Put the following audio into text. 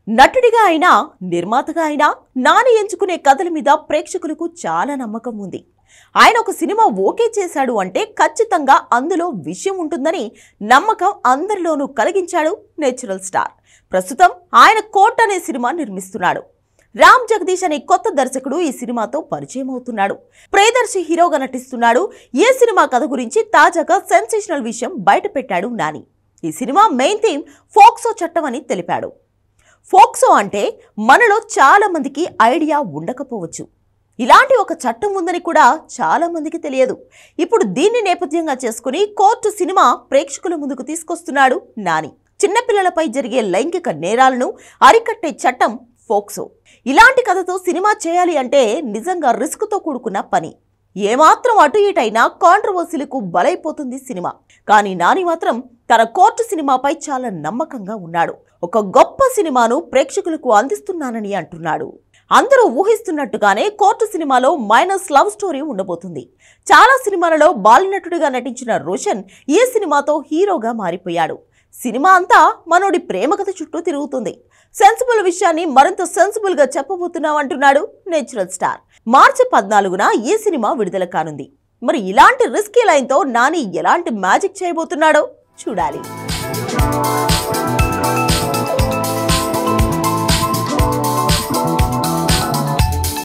నటుడిగా అయినా నిర్మాతగా అయినా నాని ఎంచుకునే కథల మీద ప్రేక్షకులకు చాలా నమ్మకం ఉంది. ఆయన ఒక సినిమా ఓకే చేశాడు అంటే ఖచ్చితంగా అందులో విషయం ఉంటుందని నమ్మకం అందరిలోనూ కలిగించాడు నేచురల్ స్టార్. ప్రస్తుతం ఆయన కోట్ అనే సినిమా నిర్మిస్తున్నాడు. రామ్ జగదీష్ అనే కొత్త దర్శకుడు ఈ సినిమాతో పరిచయం అవుతున్నాడు. ప్రియదర్శి హీరోగా నటిస్తున్నాడు. ఈ సినిమా కథ గురించి తాజాగా సెన్సేషనల్ విషయం బయటపెట్టాడు నాని. ఈ సినిమా మెయిన్ థీమ్ ఫోక్సో చట్టం అని తెలిపాడు. ఫోక్సో అంటే మనలో చాలా మందికి ఐడియా ఉండకపోవచ్చు. ఇలాంటి ఒక చట్టం ఉందని కూడా చాలా మందికి తెలియదు. ఇప్పుడు దీన్ని నేపథ్యంగా చేసుకుని కోర్టు సినిమా ప్రేక్షకుల ముందుకు తీసుకొస్తున్నాడు నాని. చిన్నపిల్లలపై జరిగే లైంగిక నేరాలను అరికట్టే చట్టం ఫోక్సో. ఇలాంటి కథతో సినిమా చేయాలి అంటే నిజంగా రిస్క్తో కూడుకున్న పని. ఏమాత్రం అటు ఇటైనా కాంట్రవర్సీలకు బలైపోతుంది సినిమా. కానీ నాని మాత్రం తన కోర్టు సినిమాపై చాలా నమ్మకంగా ఉన్నాడు. ఒక గొప్ప సినిమాను ప్రేక్షకులకు అందిస్తున్నానని అంటున్నాడు. అందరూ ఊహిస్తున్నట్టుగానే కోర్టు సినిమాలో మైనస్ లవ్ స్టోరీ ఉండబోతుంది. చాలా సినిమాలలో బాలినటుడిగా నటించిన రోషన్ ఈ సినిమాతో హీరోగా మారిపోయాడు. సినిమా అంతా మనోడి ప్రేమ కథ చుట్టూ తిరుగుతుంది. సెన్సిబుల్ విషయాన్ని మరింత సెన్సిబుల్ గా చెప్పబోతున్నామంటున్నాడు నేచురల్ స్టార్. మార్చి 14న ఈ సినిమా విడుదల కానుంది. మరి ఇలాంటి రిస్కీ లైన్ తో నాని ఎలాంటి మ్యాజిక్ చేయబోతున్నాడో చూడాలి.